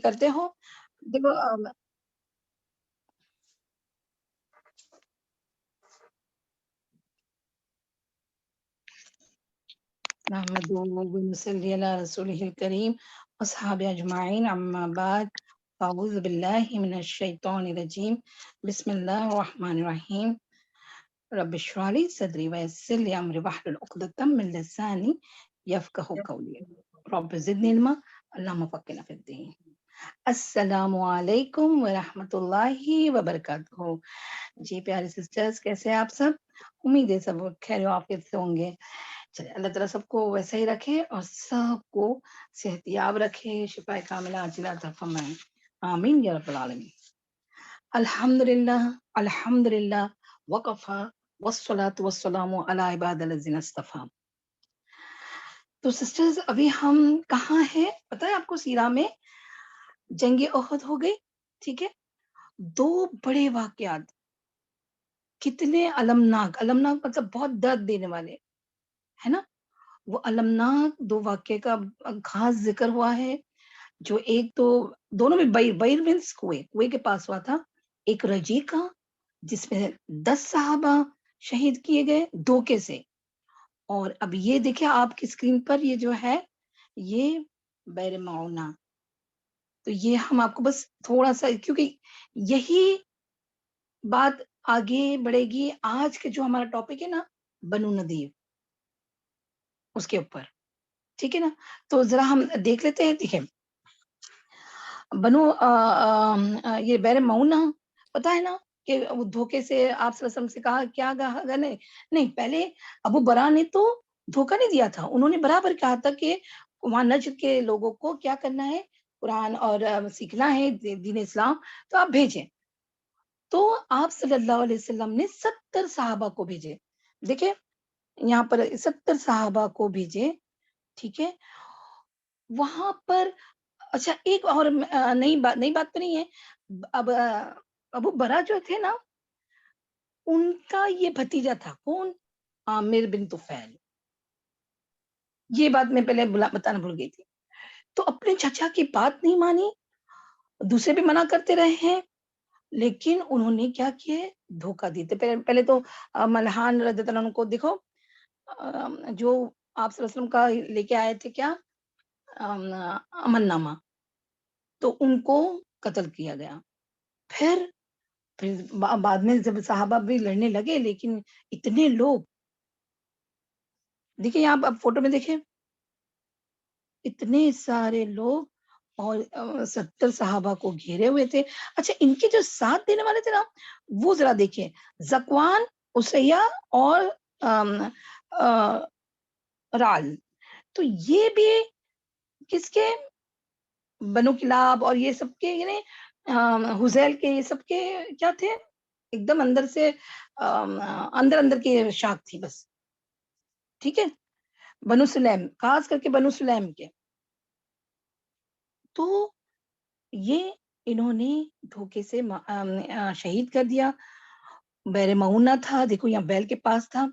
کرتے ہو دیکھو نحمدہ ونصلی علی رسولہ الکریم اصحاب اجمعین اما بعد اعوذ باللہ من الشیطان الرجیم بسم اللہ الرحمن الرحیم رب اشرح لی صدری ویسر لی امری واحلل عقدۃ من لسانی یفقہوا قولی رب زدنی علما اللہم فقہنا فی الدین۔ السلام علیکم ورحمۃ اللہ وبرکاتہ۔ جی پیارے سسٹرز، کیسے ہیں آپ سب؟ امید ہے سب خیر و عافیت سے ہوں گے۔ چلے اللہ تعالیٰ سب کو ویسا ہی رکھے اور سب کو صحت یاب رکھے، شفا کاملہ عاجلہ عطا فرمائے، آمین یا رب العالمین۔ الحمدللہ الحمدللہ وقفا والصلاة والسلام علی عباد الذین اصطفیٰ۔ تو سسٹرز ابھی ہم کہاں ہیں پتہ ہے آپ کو؟ سیرہ میں جنگ احد ہو گئی، ٹھیک ہے؟ دو بڑے واقعات، کتنے المناک مطلب بہت درد دینے والے ہے نا۔ وہ المناک دو واقعے کا خاص ذکر ہوا ہے، جو ایک تو دونوں میں بیر مینس کنویں کے پاس ہوا تھا، ایک رجی کا جس میں 10 صحابہ شہید کیے گئے دھوکے سے، اور اب یہ دیکھیں آپ کی اسکرین پر یہ جو ہے یہ بیر معونہ۔ تو یہ ہم آپ کو بس تھوڑا سا، کیونکہ یہی بات آگے بڑھے گی آج کے جو ہمارا ٹاپک ہے نا بنو نذیر، اس کے اوپر، ٹھیک ہے نا۔ تو ذرا ہم دیکھ لیتے ہیں۔ دیکھیں بنو یہ بیر معونہ پتا ہے نا کہ وہ دھوکے سے آپ صلی اللہ علیہ وسلم سے کہا کیا کہا نہیں پہلے ابو برا نے تو دھوکہ نہیں دیا تھا، انہوں نے برابر کہا تھا کہ وہاں نجد کے لوگوں کو کیا کرنا ہے، قرآن اور سیکھنا ہے دین اسلام، تو آپ بھیجیں۔ تو آپ صلی اللہ علیہ وسلم نے 70 صحابہ کو بھیجے، دیکھیں یہاں پر 70 صحابہ کو بھیجے، ٹھیک ہے۔ وہاں پر اچھا ایک اور نئی بات تو نہیں ہے، اب ابو برا جو تھے نا ان کا یہ بھتیجا تھا، کون؟ عامر بن طفیل۔ یہ بات میں پہلے بتانا بھول گئی تھی۔ تو اپنے چچا کی بات نہیں مانی، دوسرے بھی منع کرتے رہے ہیں، لیکن انہوں نے کیا کیا، دھوکہ دیتے۔ پہلے تو ملحان رضی اللہ عنہ کو دیکھو، جو آپ صلی اللہ علیہ وسلم کا لے کے آئے تھے کیا امن نامہ، تو ان کو قتل کیا گیا۔ پھر بعد میں جب صحابہ بھی لڑنے لگے، لیکن اتنے لوگ دیکھیں یہاں اب فوٹو میں دیکھیں اتنے سارے لوگ اور 70 صحابہ کو گھیرے ہوئے تھے۔ اچھا ان کے جو ساتھ دینے والے تھے نا وہ ذرا دیکھیں، زکوان، اسیہ اور رعل، تو یہ بھی کس کے؟ بنو کلاب اور یہ سب کے، یعنی حزیل کے، یہ سب کے کیا تھے، ایک دم اندر سے اندر کی شاخ تھی بس، ٹھیک ہے۔ بنو سلیم، خاص کر کے بنو سلیم کے، تو یہ انہوں نے دھوکے سے شہید کر دیا۔ بیر معونہ تھا، دیکھو یہاں بیل کے پاس تھا،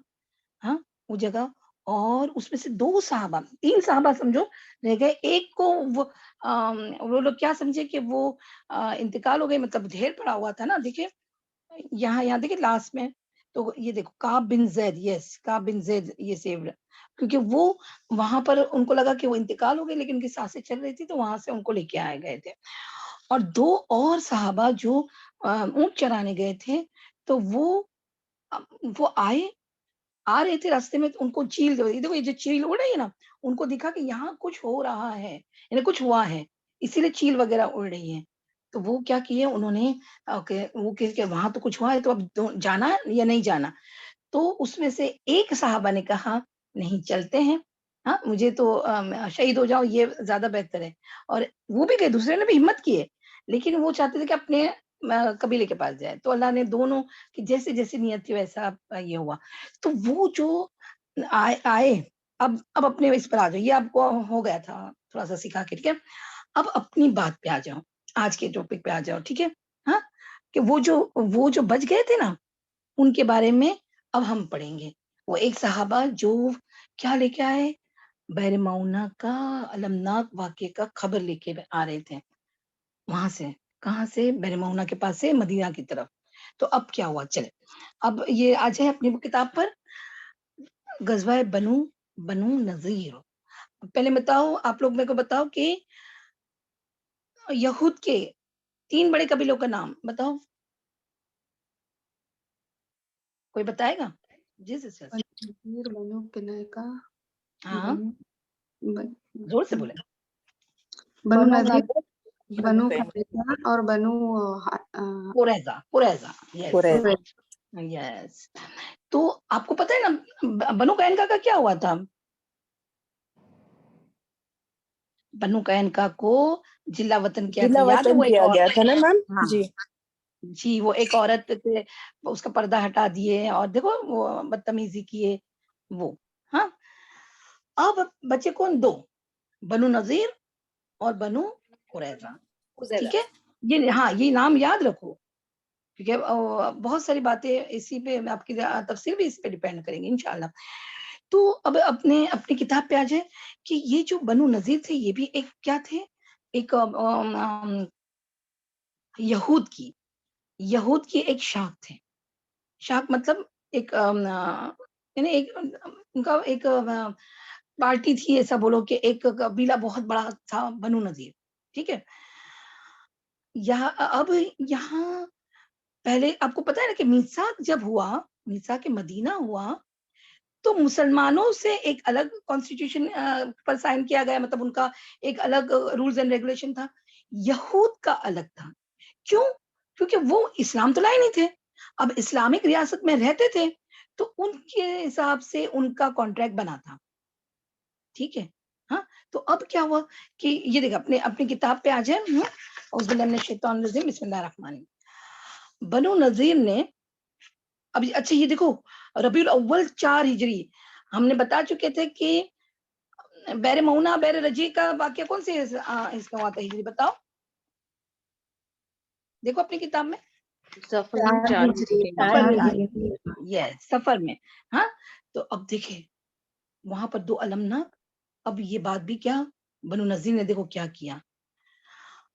ہاں وہ جگہ، اور اس میں سے 2 صحابہ، 3 صحابہ سمجھو رہ گئے، ایک کو وہ لوگ کیا سمجھے کہ وہ انتقال ہو گئے، مطلب ڈھیر پڑا ہوا تھا نا۔ دیکھیں یہاں دیکھیں لاسٹ میں، تو یہ دیکھو کعب بن زید، یس کعب بن زید یہ سیوڈ، کیونکہ وہ وہاں پر ان کو لگا کہ وہ انتقال ہو گئے، لیکن ان کی سانسیں چل رہی تھی تو وہاں سے ان کو لے کے آئے گئے تھے۔ اور 2 اور صحابہ جو اونٹ چرانے گئے تھے، تو وہ آ رہے تھے راستے میں، تو ان کو چیل، دیکھو یہ جو چیل اڑ رہی ہے نا، ان کو دکھا کہ یہاں کچھ ہو رہا ہے، یعنی کچھ ہوا ہے، اسی لیے چیل وغیرہ اڑ رہی ہے۔ تو وہ کیا کیے انہوں نے، وہ کہ وہاں تو کچھ ہوا ہے، تو اب جانا یا نہیں جانا؟ تو اس میں سے ایک صحابہ نے کہا نہیں چلتے ہیں، ہاں مجھے تو شہید ہو جاؤ یہ زیادہ بہتر ہے۔ اور وہ بھی گئے، دوسرے نے بھی ہمت کی ہے، لیکن وہ چاہتے تھے کہ اپنے قبیلے کے پاس جائے، تو اللہ نے دونوں کی جیسے جیسی نیت تھی ویسا یہ ہوا۔ تو وہ جو آئے اب اپنے اس پر آ جاؤ، یہ آپ کو ہو گیا تھا تھوڑا سا سکھا کے، ٹھیک ہے۔ اب اپنی بات پہ آ جاؤ، آج کے ٹاپک پہ آ جاؤ، ٹھیک ہے۔ ہاں کہ وہ جو بچ گئے تھے نا ان کے بارے میں اب ہم پڑھیں گے۔ وہ ایک صحابہ جو کیا لے کے آئے، بیر معونہ کا المناک واقعے کا خبر لے کے آ رہے تھے، وہاں سے کہاں سے؟ بحر معونہ کے پاس سے مدینہ کی طرف. تو اب کیا ہوا؟ چلے اب یہ آ جائے اپنی کتاب پر. غزوہ بنو نذیر. پہلے بتاؤ آپ لوگ میرے کو بتاؤ کہ یہود کے 3 بڑے قبیلوں کا نام بتاؤ. کوئی بتائے گا؟ جی سر. بنو قینقاع، ہاں بنو زور سے بولے. بنو بنو نذیر، نذیر، بنو قینقاع، قینقاع اور بنو قریظہ. قریظہ. یس. تو آپ کو پتہ ہے نا بنو قینقاع کا کیا ہوا تھا؟ بنو قینقاع کو جلا وطن کیا تھا؟ ضلع یاد ہے وطن وہ ایک کیا گیا تھا نا میم. ہاں جی جی وہ ایک عورت تھے، اس کا پردہ ہٹا دیے اور دیکھو وہ بدتمیزی کیے وہ. ہاں اب بچے کون؟ 2، بنو نذیر اور بنو قریظہ. ٹھیک ہے یہ ہاں یہ نام یاد رکھو کیونکہ بہت ساری باتیں اسی پہ آپ کی تفسیر بھی اس پہ ڈیپینڈ کریں گے انشاءاللہ. تو اب اپنی کتاب پہ آ جائے کہ یہ جو بنو نذیر تھے یہ بھی ایک کیا تھے؟ ایک یہود کی ایک شاخ تھے. شاخ مطلب ایک یعنی ان کا ایک پارٹی تھی، ایسا بولو کہ ایک قبیلہ بہت بڑا تھا بنو نذیر. ٹھیک ہے. اب یہاں پہلے آپ کو پتا ہے نا کہ میثاق جب ہوا، میثاق مدینہ ہوا تو مسلمانوں سے ایک الگ کانسٹیٹیوشن پر سائن کیا گیا، مطلب ان کا ایک الگ رولز اینڈ ریگولیشن تھا. یہود کا الگ تھا. کیوں؟ کیونکہ وہ اسلام تو لائے نہیں تھے، اب اسلامک ریاست میں رہتے تھے تو ان کے حساب سے ان کا کانٹریکٹ بنا تھا. ٹھیک ہے. ہاں تو اب کیا ہوا کہ یہ دیکھ اپنی کتاب پہ آ جائے. اعوذ باللہ من الشیطان الرجیم، بسم اللہ الرحمن الرحیم. بنو نذیر نے اب اچھا یہ دیکھو ربیع الاول 4 ہجری ہم نے بتا چکے تھے کہ بحر معونہ بحر رجیع کا واقعہ کون سے اس کا ہوا تھا ہجری بتاؤ. دیکھو اپنی کتاب میں سفر 4 ہجری. یس سفر میں. ہاں تو اب دیکھیں وہاں پر 2 المناک. اب یہ بات بھی کیا بنو نذیر نے دیکھو کیا کیا.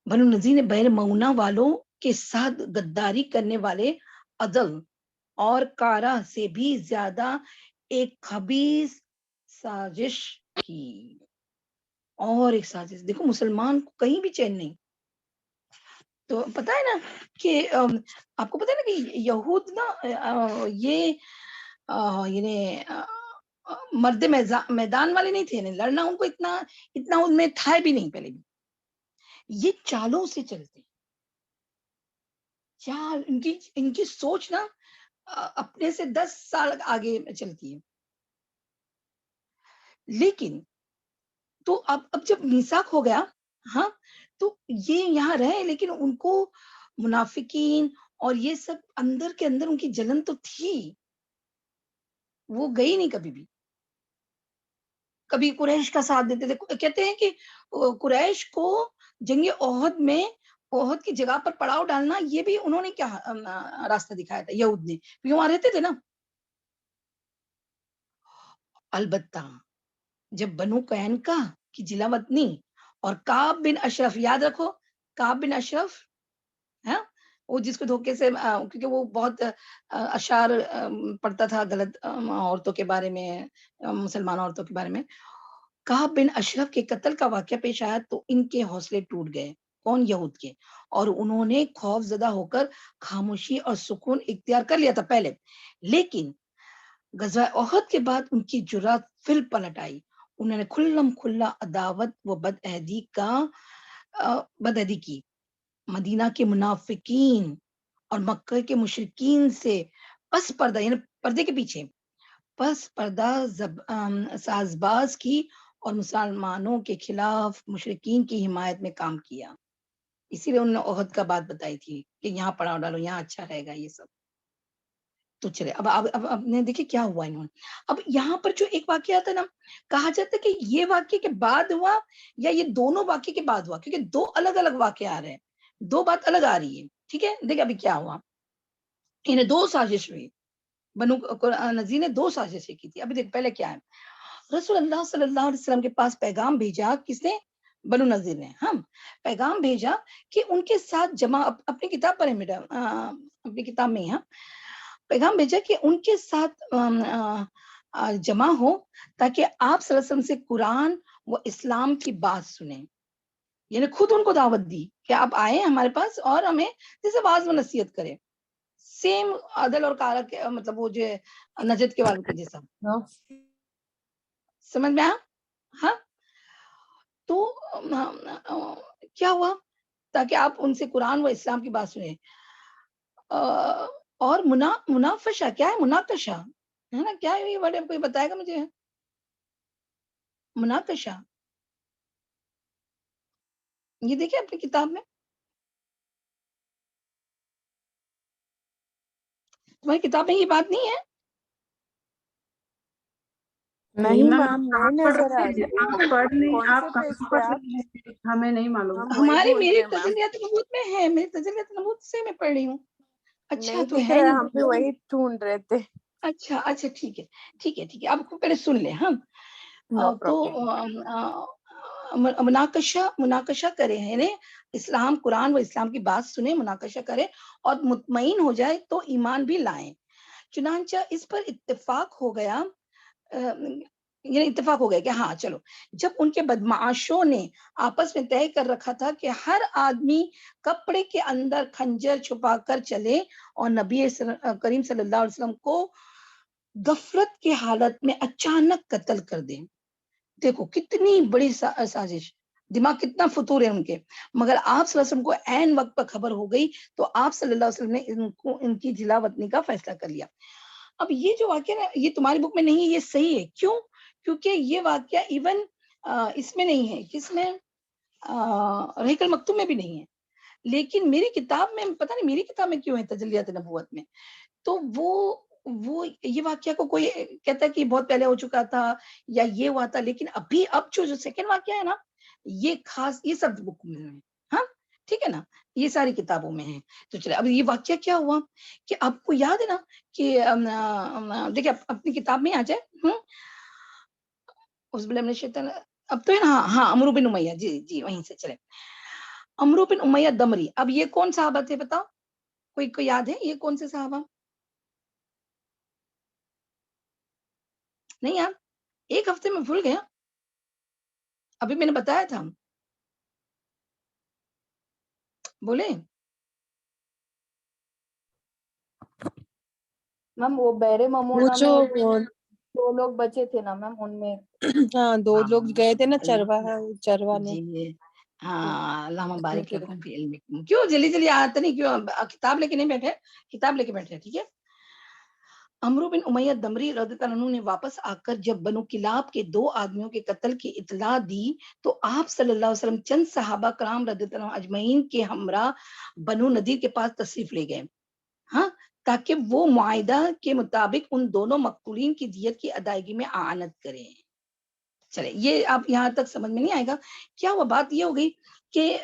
بنو نذیر نے بحر معونہ والوں کے ساتھ غداری کرنے والے عدل اور کارا سے بھی زیادہ ایک خبیث سازش کی. اور ایک سازش دیکھو مسلمان کو کہیں بھی چین نہیں. تو پتا ہے نا کہ آپ کو پتا ہے نا کہ یہود نا یہ مرد میدان والے نہیں تھے، لڑنا ان کو اتنا ان میں تھا بھی نہیں. پہلے بھی یہ چالوں سے چلتے، چال ان کی سوچ نا اپنے سے 10 سال آگے چلتی ہے. لیکن تو اب جب میثاق ہو گیا ہاں تو یہ یہاں رہے، لیکن ان کو منافقین اور یہ سب اندر کے اندر ان کی جلن تو تھی، وہ گئی نہیں کبھی بھی. کبھی قریش کا ساتھ دیتے تھے. کہتے ہیں کہ قریش کو جنگ احد میں احد کی جگہ پر پڑاؤ ڈالنا یہ بھی انہوں نے کیا راستہ دکھایا تھا یہود نے، کیونکہ وہاں رہتے تھے نا. البتہ جب بنو قینقاع کی جلا وطنی اور کعب بن اشرف، یاد رکھو کعب بن اشرف ہاں وہ جس کو دھوکے سے کیونکہ وہ بہت اشعار پڑھتا تھا غلط عورتوں کے بارے میں، مسلمان عورتوں کے بارے میں. کعب بن اشرف کے قتل کا واقعہ پیش آیا تو ان کے حوصلے ٹوٹ گئے. کون؟ یہود کے. اور انہوں نے خوف زدہ ہو کر خاموشی اور سکون اختیار کر لیا تھا پہلے. لیکن غزوہ احد کے بعد ان کی جرات پھر پلٹ آئی. انہوں نے کھلم کھلا عداوت و بدعہدی کی مدینہ کے منافقین اور مکہ کے مشرکین سے پس پردہ یعنی پردے کے پیچھے پس پردہ سازباز کی اور مسلمانوں کے خلاف مشرکین کی حمایت میں کام کیا. اسی لیے انہوں نے احد کا بات بتائی تھی کہ یہاں پڑاؤ ڈالو، یہاں اچھا رہے گا یہ سب. تو چلے اب نے دیکھے کیا ہوا انہوں نے. اب یہاں پر جو ایک واقعہ آتا ہے نا، کہا جاتا ہے کہ یہ واقعے کے بعد ہوا یا یہ دونوں واقعے کے بعد ہوا، کیونکہ 2 الگ الگ واقعے آ رہے ہیں، 2 بات الگ آ رہی ہے. ٹھیک ہے. دیکھیں ابھی کیا ہوا. انہیں 2 سازش ہوئی. بنو نذیر نے 2 سازشیں کی تھی. ابھی دیکھ پہلے کیا ہے، رسول اللہ صلی اللہ علیہ وسلم کے پاس پیغام بھیجا کس نے؟ بنو نذیر نے ہم پیغام بھیجا کہ ان کے ساتھ جمع اپنی کتاب پڑھیں بیٹا، اپنی کتاب میں ہی، ہاں پیغام بھیجا کہ ان کے ساتھ جمع ہو تاکہ آپ صلی اللہ علیہ وسلم سے قرآن و اسلام کی بات سنیں. یعنی خود ان کو دعوت دی کہ آپ آئیں ہمارے پاس اور ہمیں جیسے واعظ و نصیحت کریں، سیم عدل اور کارا کے مطلب وہ جو نجد کے والوں کے جیسا. سمجھ میں آیا؟ ہاں تو کیا ہوا تاکہ آپ ان سے قرآن و اسلام کی بات سنیں. اور مناقشہ کیا ہے؟ مناقشہ ہے نا، کیا ہے یہ ورڈ؟ کوئی بتائے گا مجھے؟ مناقشہ یہ دیکھیں اپنی کتاب میں، تمہاری کتاب میں یہ بات نہیں ہے؟ نہیں میم میم نہیں آپ پڑھ نظر آ رہے رہی ہیں، ہے. آپ پڑھ نہیں، کون آپ سے پیج کہاں پہ پڑھ آپ؟ رہے ہیں ہمیں نہیں معلوم. ہم وہی ہماری ڈھونڈ میری رہے ہیں میم. تجلیات نبوت میں ہے، میری تجلیات نبوت سے میں پڑھ رہی ہوں. اچھا نہیں تو دکھ ہے رہا، نہیں. ہم بھی وہی ڈھونڈ رہے تھے. اچھا اچھا ٹھیک ہے ٹھیک ہے ٹھیک ہے، آپ کو پہلے سن لیں. ہم نو تو پرابلم. مناقشہ کرے ہیں، یعنی اسلام قرآن و اسلام کی بات سنیں، مناقشہ کرے اور مطمئن ہو جائے تو ایمان بھی لائیں. چنانچہ اس پر اتفاق ہو گیا، یعنی اتفاق ہو گیا کہ ہاں چلو. جب ان کے بدمعاشوں نے آپس میں طے کر رکھا تھا کہ ہر آدمی کپڑے کے اندر خنجر چھپا کر چلے اور نبی کریم صلی اللہ علیہ وسلم کو غفلت کی حالت میں اچانک قتل کر دیں. دیکھو کتنی بڑی سازش، دماغ کتنا فطور ہے ان کے. مگر آپ صلی اللہ علیہ وسلم کو عین وقت پر خبر ہو گئی تو آپ صلی اللہ علیہ وسلم نے ان کی جلا وطنی کا فیصلہ کر لیا. اب یہ جو واقعہ ہے یہ تمہاری بک میں نہیں ہے، یہ صحیح ہے. کیوں؟ کیونکہ یہ واقعہ ایون اس میں نہیں ہے، کس میں، رحیق المکتوم میں بھی نہیں ہے. لیکن میری کتاب میں پتہ نہیں میری کتاب میں کیوں ہے تجلیات نبوت میں. تو وہ یہ واقعہ کو کوئی کہتا ہے کہ بہت پہلے ہو چکا تھا یا یہ ہوا تھا، لیکن اب جو سیکنڈ واقعہ ہے نا یہ خاص، یہ سب بک میں ہے. ہاں ٹھیک ہے نا، یہ ساری کتابوں میں ہے. تو چلے اب یہ واقعہ کیا ہوا کہ آپ کو یاد ہے نا کہ دیکھیں اپنی کتاب میں آ جائے. اب تو ہے نا، ہاں عمرو بن امیہ، جی وہیں سے چلے. عمرو بن امیہ دمری، اب یہ کون صحابہ تھے بتاؤ؟ کوئی یاد ہے یہ کون سے صحابہ؟ نہیں یار، ایک ہفتے میں بھول گیا، ابھی میں نے بتایا تھا. بولے میم وہ بحر وہ ممونہ جو میں 2 لوگ بچے تھے نا میم، ان میں ہاں 2 لوگ گئے تھے نا چروا نے. جی ہاں، اللہم بارک لکم فی علمکم. کیوں جلدی آتا نہیں؟ کیوں کتاب لے کے نہیں بیٹھے؟ کتاب لے کے بیٹھے، ٹھیک ہے. عمرو بن امیہ دمری رضی اللہ عنہ نے واپس آ کر جب بنو کلاب کے 2 آدمیوں کے قتل کی اطلاع دی تو آپ صلی اللہ علیہ وسلم چند صحابہ کرام رضی اللہ عنہ اجمعین کے ہمراہ بنو نذیر کے پاس تشریف لے گئے، ہاں تاکہ وہ معاہدہ کے مطابق ان دونوں مقتولین کی دیت کی ادائیگی میں اعانت کریں. چلے یہ آپ یہاں تک سمجھ میں نہیں آئے گا. کیا ہوا؟ بات یہ ہو گئی کہ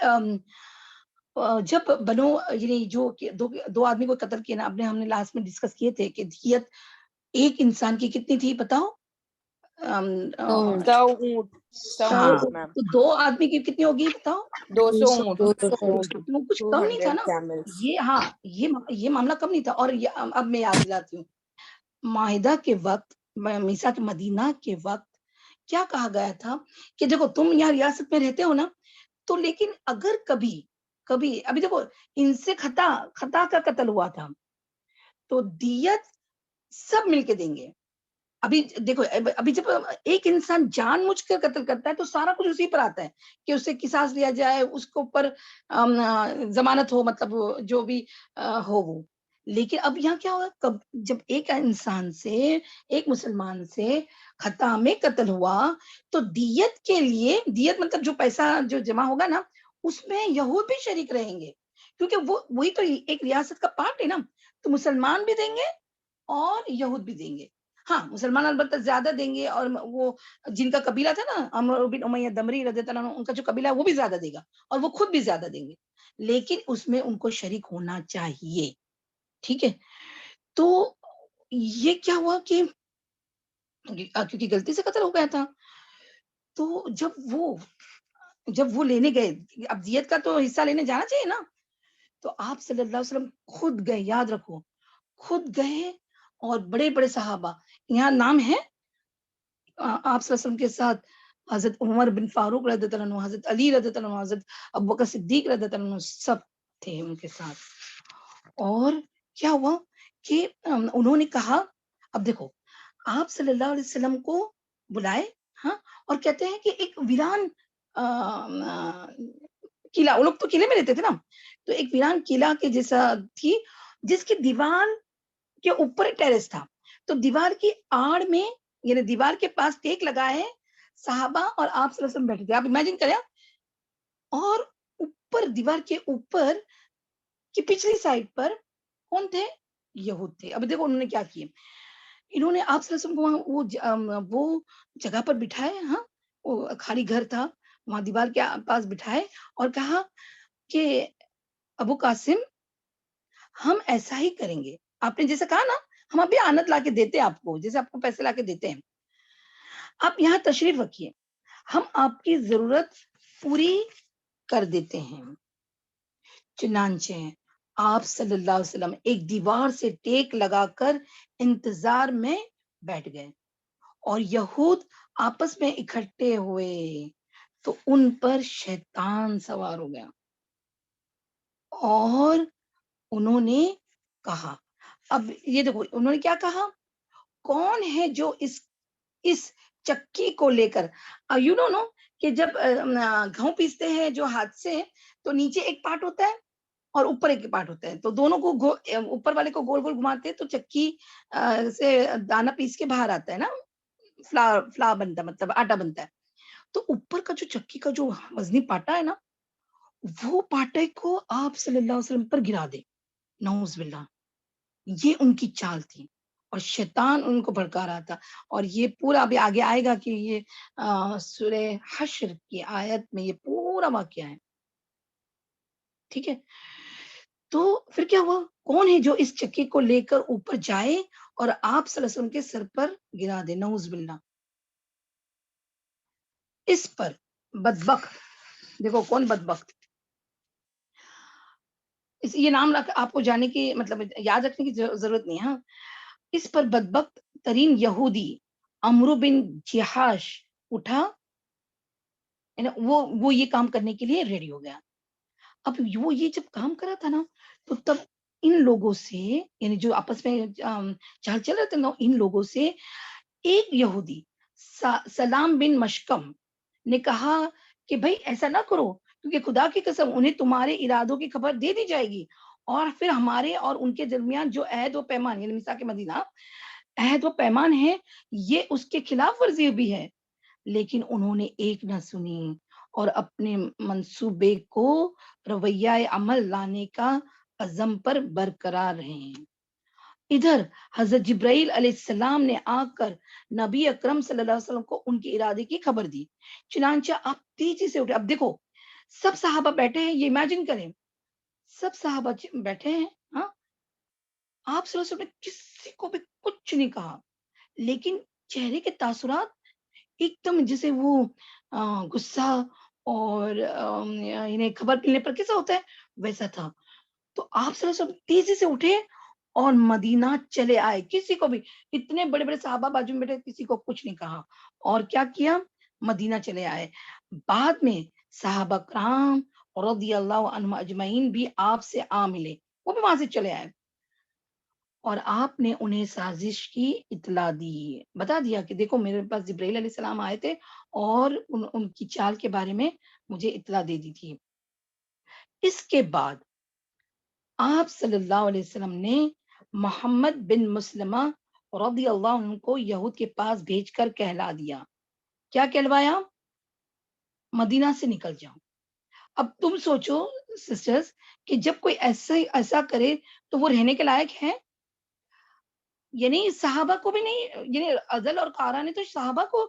جب بنو یعنی جو 2 آدمی کو قتل کیا نا، اب نے ہم نے لاسٹ میں ڈسکس کیے تھے کہ دیت ایک انسان کی کتنی تھی بتاؤ؟ 100 اونٹ. 100 ہاں اونٹ میم. تو 2 آدمی کی کتنی ہوگی بتاؤ؟ 200 اونٹ. وہ کچھ کم نہیں تھا 200 نا. camels. یہ معاملہ کم نہیں تھا. اور اب میں یاد دلاتی ہوں، معاہدہ کے وقت، میثاق مدینہ کے وقت کیا کہا گیا تھا کہ دیکھو تم یہاں ریاست میں رہتے ہو نا، تو لیکن اگر کبھی ابھی دیکھو ان سے خطا کا قتل ہوا تھا تو دیت سب مل کے دیں گے. ابھی دیکھو ابھی جب ایک انسان جان مجھ کر قتل کرتا ہے تو سارا کچھ اسی پر آتا ہے کہ اسے قصاص لیا جائے، اس کے اوپر ضمانت ہو، مطلب جو بھی ہو وہ. لیکن اب یہاں کیا ہوگا، جب ایک انسان سے، ایک مسلمان سے خطا میں قتل ہوا تو دیت کے لیے، دیت مطلب جو پیسہ جو جمع ہوگا نا اس میں یہود بھی شریک رہیں گے، کیونکہ وہی تو ایک ریاست کا پارٹ ہے نا. تو مسلمان بھی دیں گے اور یہود بھی دیں گے. ہاں مسلمان البتہ زیادہ دیں گے، اور وہ جن کا قبیلہ تھا نا عمرو بن امیہ دمری رضی اللہ عنہ، ان کا جو قبیلہ ہے وہ بھی زیادہ دے گا اور وہ خود بھی زیادہ دیں گے، لیکن اس میں ان کو شریک ہونا چاہیے. ٹھیک ہے. تو یہ کیا ہوا کہ کیونکہ غلطی سے قتل ہو گیا تھا، تو جب وہ جب وہ لینے گئے، اب دیت کا تو حصہ لینے جانا چاہیے نا، تو آپ صلی اللہ علیہ وسلم خود گئے، یاد رکھو خود گئے، اور بڑے بڑے صحابہ، یہاں نام ہے آپ صلی اللہ علیہ وسلم کے ساتھ حضرت عمر بن فاروق رضی اللہ عنہ، حضرت علی رضی اللہ عنہ، حضرت ابوبکر صدیق رضی اللہ عنہ، سب تھے ان کے ساتھ۔ اور کیا ہوا کہ انہوں نے کہا، اب دیکھو آپ صلی اللہ علیہ وسلم کو بلائے، ہاں، اور کہتے ہیں کہ ایک ویران قلعہ، وہ لوگ تو قلعے میں رہتے تھے نا، تو ایک ویران قلعہ کے جیسا تھی، جس کی دیوار کے اوپر ایک ٹیرس تھا، تو دیوار کی آڑ میں، یعنی دیوار کے پاس ٹیک لگا ہے، صحابہ اور آپ صلی اللہ علیہ وسلم بیٹھے تھے، آپ امیجن کریں، اور اوپر دیوار کے اوپر کی پچھلی سائڈ پر کون تھے؟ یہود تھے۔ اب دیکھو انہوں نے کیا کیا، انہوں نے آپ صلی اللہ علیہ وسلم کو وہ جگہ پر بٹھائے، ہاں، وہ خالی گھر تھا، وہاں دیوار کے پاس بٹھائے، اور کہا کہ ابو قاسم ہم ایسا ہی کریں گے، آپ نے جیسا کہا نا، ہم ابھی آنت لا کے دیتے آپ کو، جیسے آپ کو پیسے لا کے دیتے ہیں، آپ یہاں تشریف رکھیے، ہم آپ کی ضرورت پوری کر دیتے ہیں۔ چنانچہ آپ صلی اللہ علیہ وسلم ایک دیوار سے ٹیک لگا کر انتظار میں بیٹھ گئے، اور یہود آپس میں اکٹھے ہوئے تو ان پر شیطان سوار ہو گیا، اور انہوں نے کہا، اب یہ دیکھو انہوں نے کیا کہا، کون ہے جو اس چکی کو لے کر، یو نو کہ جب گھؤں پیستے ہیں جو ہاتھ سے، تو نیچے ایک پارٹ ہوتا ہے اور اوپر ایک پارٹ ہوتا ہے، تو دونوں کو اوپر والے کو گول گول گھماتے ہیں تو چکی سے دانا پیس کے باہر آتا ہے نا، فلا بنتا ہے، مطلب آٹا بنتا ہے، تو اوپر کا جو چکی کا جو وزنی پاٹا ہے نا، وہ پاٹے کو آپ صلی اللہ علیہ وسلم پر گرا دے، نعوذ باللہ، یہ ان کی چال تھی، اور شیطان ان کو بھڑکا رہا تھا، اور یہ پورا ابھی آگے آئے گا کہ یہ سورہ حشر کی آیت میں یہ پورا واقعہ ہے، ٹھیک ہے۔ تو پھر کیا ہوا، کون ہے جو اس چکی کو لے کر اوپر جائے اور آپ صلی اللہ علیہ وسلم کے سر پر گرا دے، نعوذ باللہ۔ اس پر بدبخت، دیکھو کون بدبخت، یہ نام آپ کو جاننے کی، مطلب یاد رکھنے کی ضرورت نہیں، ہاں، اس پر بدبخت ترین یہودی عمرو بن جہاش اٹھا، وہ یہ کام کرنے کے لیے ریڈی ہو گیا۔ اب وہ یہ جب کام کرا تھا نا، تو تب ان لوگوں سے، یعنی جو آپس میں چال چل رہے تھے نا، ان لوگوں سے ایک یہودی سلام بن مشکم نے کہا کہ بھائی ایسا نہ کرو، کیونکہ خدا کی قسم انہیں تمہارے ارادوں کی خبر دے دی جائے گی، اور پھر ہمارے اور ان کے درمیان جو عہد و پیمان، یعنی میثاق مدینہ، عہد و پیمان ہے، یہ اس کے خلاف ورزی بھی ہے۔ لیکن انہوں نے ایک نہ سنی، اور اپنے منصوبے کو رویہ عمل لانے کا عزم پر برقرار رہے ہیں۔ ادھر حضرت جبرائیل علیہ السلام نے آ کر نبی اکرم صلی اللہ علیہ وسلم کو ان کے ارادے کی خبر دی، چنانچہ آپ تیزی سے اٹھے۔ اب دیکھو سب صحابہ بیٹھے ہیں، یہ امیجن کریں، سب صحابہ بیٹھے ہیں، ہاں، آپ صلی اللہ علیہ وسلم نے کسی کو بھی کچھ نہیں کہا، لیکن چہرے کے تاثرات ایک دم جیسے وہ غصہ اور انہیں خبر ملنے پر کیسا ہوتا ہے، ویسا تھا۔ تو آپ صلی اللہ علیہ وسلم تیزی سے اٹھے اور مدینہ چلے آئے، کسی کو بھی، اتنے بڑے بڑے صحابہ بازو میں بیٹھے، کسی کو کچھ نہیں کہا، اور کیا کیا، مدینہ چلے آئے۔ بعد میں صحابہ کرام رضی اللہ عنہم اجمعین بھی آپ سے آ ملے، وہ بھی وہاں سے چلے آئے، اور آپ نے انہیں سازش کی اطلاع دی، بتا دیا کہ دیکھو میرے پاس جبرائیل علیہ السلام آئے تھے، اور ان کی چال کے بارے میں مجھے اطلاع دے دی تھی۔ اس کے بعد آپ صلی اللہ علیہ وسلم نے محمد بن مسلمہ رضی اللہ عنہ کو یہود کے پاس بھیج کر کہلا دیا، کیا کہلوایا، مدینہ سے نکل جاؤ۔ اب تم سوچو سسٹرز کہ جب کوئی ایسا کرے تو وہ رہنے کے لائق ہے، یعنی صحابہ کو بھی نہیں، یعنی عزل اور قارہ نے تو صحابہ کو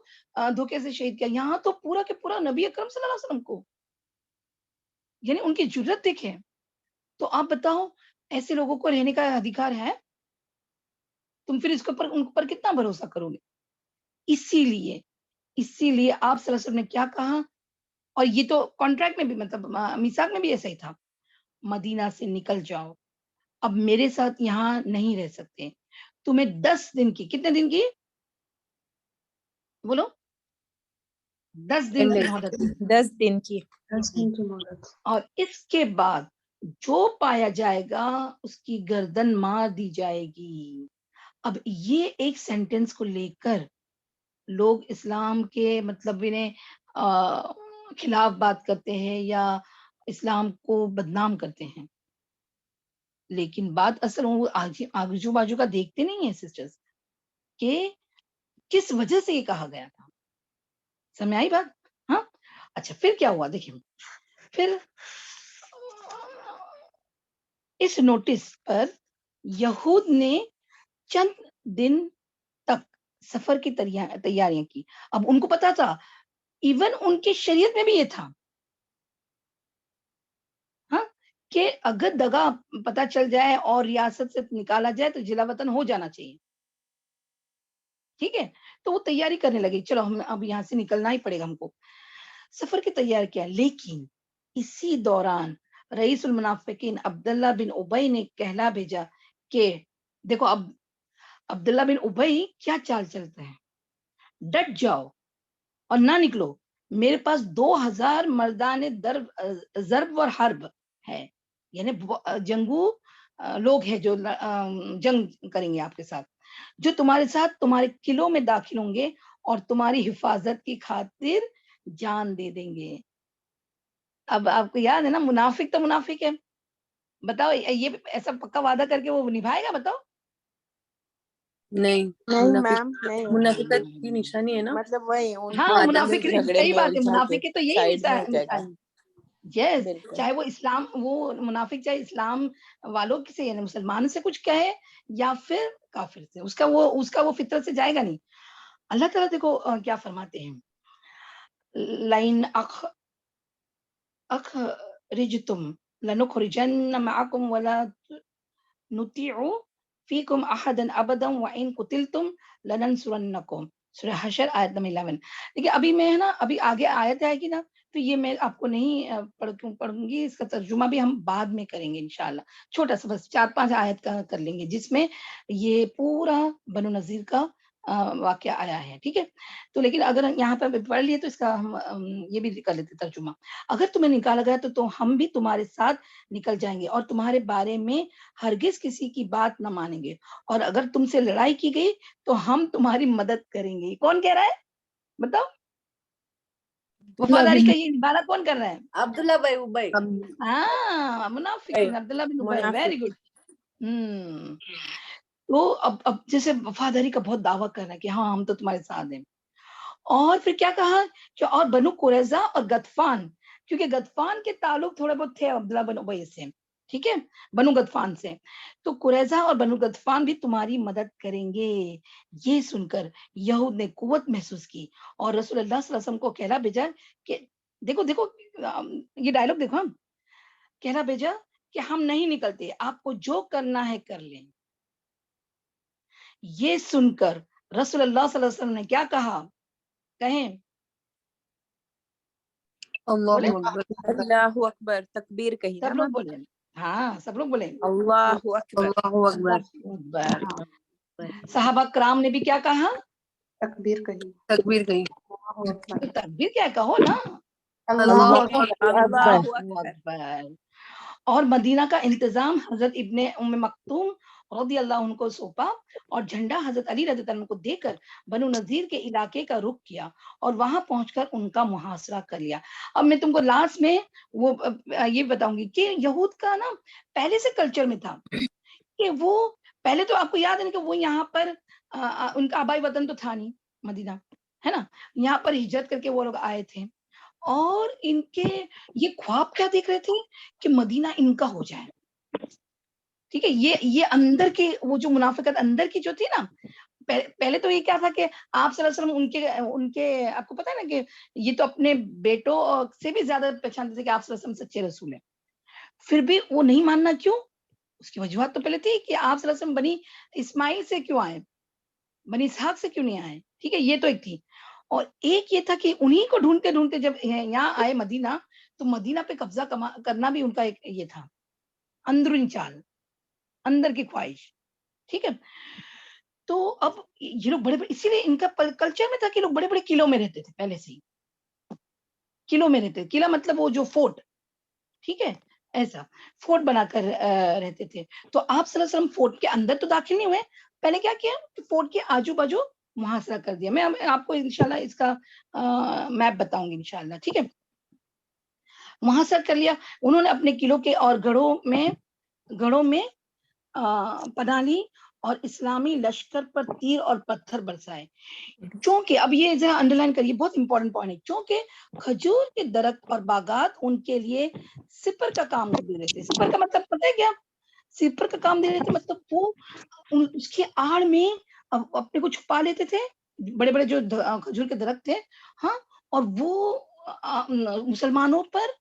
دھوکے سے شہید کیا، یہاں تو پورا کے پورا نبی اکرم صلی اللہ علیہ وسلم کو، یعنی ان کی جرت دیکھیں، تو آپ بتاؤ ایسے لوگوں کو رہنے کا ادھیکار ہے؟ تم پھر اس کے اوپر ان پر کتنا بھروسہ کرو گے؟ اسی لیے آپ صلی اللہ علیہ وسلم نے کیا کہا، اور یہ تو کانٹریکٹ میں بھی مطلب میثاق میں بھی ایسا ہی تھا، مدینہ سے نکل جاؤ، اب میرے ساتھ یہاں نہیں رہ سکتے، تمہیں 10 دن کی، کتنے دن کی بولو، 10 دن کی مہلت، 10 دن کی. 10 دن کی مہلت. اور اس کے بعد جو پایا جائے گا اس کی گردن مار دی جائے گی. اب یہ ایک سینٹنس کو لے کر لوگ اسلام کے مطلب انہیں خلاف بات کرتے ہیں یا اسلام کو بدنام کرتے ہیں، لیکن بات اصل وہ آجو باجو کا دیکھتے نہیں ہیں سسٹرز کہ کس وجہ سے یہ کہا گیا تھا. سمجھ آئی بات؟ ہاں اچھا پھر کیا ہوا دیکھیں، پھر اس نوٹس پر یہود نے چند دن تک سفر کی تیاریاں کی. اب ان کو پتا تھا، ایون ان کی شریعت میں بھی یہ تھا ہاں کہ اگر دگا پتا چل جائے اور ریاست سے نکالا جائے تو جلا وطن ہو جانا چاہیے. ٹھیک ہے، تو وہ تیاری کرنے لگی، چلو ہم اب یہاں سے نکلنا ہی پڑے گا ہم کو. سفر کی تیاری کیا، لیکن اسی دوران رئیس المنافقین عبداللہ بن ابی نے کہلا بھیجا کہ دیکھو اب عبداللہ بن ابی کیا چال چلتا ہے، ڈٹ جاؤ اور نہ نکلو، میرے پاس 2000 مردان ضرب اور حرب ہے، یعنی جنگو لوگ ہیں جو جنگ کریں گے آپ کے ساتھ، جو تمہارے ساتھ تمہارے قلعوں میں داخل ہوں گے اور تمہاری حفاظت کی خاطر جان دے دیں گے. اب آپ کو یاد ہے نا، منافق تو منافق ہے، بتاؤ یہ ایسا پکا وعدہ کر کے وہ نبھائے گا؟ بتاؤ. نہیں میم نہیں، منافقت کی نشانی ہے نا. مطلب وہی ہاں بعد منافق میں جھگڑے صحیح میں بات ہے، الجھا منافق کے کی تو یہی سائڈ میں ہو جائے گا. نشانی. یس، بالکل. چاہے وہ اسلام، وہ منافق چاہے اسلام والوں سے یعنی مسلمان سے کچھ کہے یا پھر کافر سے، اس کا وہ فطرت سے جائے گا نہیں. اللہ تعالیٰ دیکھو کیا فرماتے ہیں، لَإِنْ أَخْرَجْتُمْ لَنُخْرِجَنَّ مَعَكُمْ وَلَا نُطِيعُ فِيكُمْ أَحَدًا أَبَدًا وَإِنْ قُتِلْتُمْ لَنَنْصُرَنَّكُمْ. سورہ حشر آیت نمبر 11. دیکھیے ابھی میں ہے نا، ابھی آگے آیت آئے گی نا، تو یہ میں آپ کو نہیں پڑھوں گی، اس کا ترجمہ بھی ہم بعد میں کریں گے انشاءاللہ. چھوٹا سا بس 4-5 آیت کا کر لیں گے جس میں یہ پورا بنو نذیر کا واقعہ آیا ہے. ٹھیک ہے، تو لیکن اگر یہاں پہ پڑھ لیے تو اس کا ہم یہ بھی کر لیتے ترجمہ. اگر تمہیں نکالا گیا تو ہم بھی تمہارے ساتھ نکل جائیں گے اور تمہارے بارے میں ہرگز کسی کی بات نہ مانیں گے، اور اگر تم سے لڑائی کی گئی تو ہم تمہاری مدد کریں گے. کون کہہ رہا ہے بتاؤ؟ وفاداری کا یہ نبھانا کون کر رہا ہے؟ عبداللہ بھائی ابئی. ہاں منافقین، عبداللہ بن ابی. Very good. تو اب جیسے وفاداری کا بہت دعویٰ کرنا ہے کہ ہاں ہم تو تمہارے ساتھ ہیں. اور پھر کیا کہا کہ اور بنو قریظہ اور غطفان، کیونکہ غطفان کے تعلق تھوڑے بہت تھے عبداللہ بن ابی سے، ٹھیک ہے، بنو غطفان سے، تو قریظہ اور بنو غطفان بھی تمہاری مدد کریں گے. یہ سن کر یہود نے قوت محسوس کی اور رسول اللہ صلی اللہ علیہ وسلم کو کہلا بھیجا کہ دیکھو یہ ڈائلگ دیکھو، کہلا بھیجا کہ ہم نہیں نکلتے، آپ کو جو کرنا ہے کر لیں. یہ سن کر رسول اللہ صلی اللہ علیہ وسلم نے کیا کہا، کہیں اللہ اکبر، اللہ اکبر، تکبیر کہی سب نا لوگ ماں. بولیں، ہاں سب لوگ بولیں اللہ اکبر. اکبر. صحابہ کرام نے بھی کیا کہا، تکبیر کہی. تکبیر کہی. تو تکبیر کیا کہو نا، اللہ اکبر. اللہ اللہ اکبر. اور مدینہ کا انتظام حضرت ابن ام مکتوم رضی اللہ عنہ کو سونپا اور جھنڈا حضرت علی رضی اللہ عنہ کو دے کر بنو نذیر کے علاقے کا رخ کیا اور وہاں پہنچ کر ان کا محاصرہ کر لیا. اب میں تم کو لاسٹ میں وہ یہ بتاؤں گی کہ یہود کا نا پہلے سے کلچر میں تھا کہ وہ پہلے تو آپ کو یاد ہے کہ وہ یہاں پر ان کا آبائی وطن تو تھا نہیں مدینہ، ہے نا، یہاں پر ہجرت کر کے وہ لوگ آئے تھے اور ان کے یہ خواب کیا دیکھ رہے تھے کہ مدینہ ان کا ہو جائے. ٹھیک ہے، یہ اندر کے وہ جو منافقت اندر کی جو تھی نا، پہلے تو یہ کیا تھا کہ آپ صلی اللہ علیہ وسلم ان کے آپ کو پتا ہے نا کہ یہ تو اپنے بیٹوں سے بھی زیادہ پہچانتے تھے کہ آپ صلی اللہ علیہ وسلم سچے رسول ہیں. پھر بھی وہ نہیں ماننا کیوں، اس کی وجوہات تو پہلے تھی کہ آپ صلی اللہ علیہ وسلم بنی اسماعیل سے کیوں آئے، بنی اسحاق سے کیوں نہیں آئے. ٹھیک ہے، یہ تو ایک تھی. اور ایک یہ تھا کہ انہی کو ڈھونڈتے ڈھونڈتے جب یہاں آئے مدینہ تو مدینہ پہ قبضہ کرنا بھی ان کا ایک یہ تھا، اندرون چال، اندر کی خواہش. ٹھیک ہے. تو اب یہ لوگ بڑے بڑے، اسی لیے ان کا کلچر میں تھا کہ لوگ بڑے بڑے قلعوں میں رہتے تھے پہلے سے ہی، قلعوں میں رہتے. قلعہ مطلب وہ جو فورٹ، ٹھیک ہے، ایسا فورٹ بنا کر رہتے تھے. تو آپ صلی اللہ علیہ وسلم فورٹ کے اندر تو داخل نہیں ہوئے، پہلے کیا کیا، فورٹ کے آجو باجو محاصرہ کر دیا. میں آپ کو انشاءاللہ اس کا میپ بتاؤں گی انشاءاللہ. ٹھیک ہے. محاصرہ کر لیا انہوں نے اپنے قلعوں کے اور گڑھوں میں پناہ لی اور اسلامی لشکر پر تیر اور پتھر برسائے. چونکہ اب یہ ذرا انڈر لائن کریے، بہت امپورٹنٹ پوائنٹ ہے، چونکہ کھجور کے درخت اور باغات ان کے لیے سپر کا کام دے رہے تھے. سپر کا مطلب پتہ ہے کیا؟ سپر کا کام دے رہے تھے مطلب وہ اس کے آڑ میں اپنے کو چھپا لیتے تھے، بڑے بڑے جو کھجور کے درخت تھے، ہاں، اور وہ مسلمانوں پر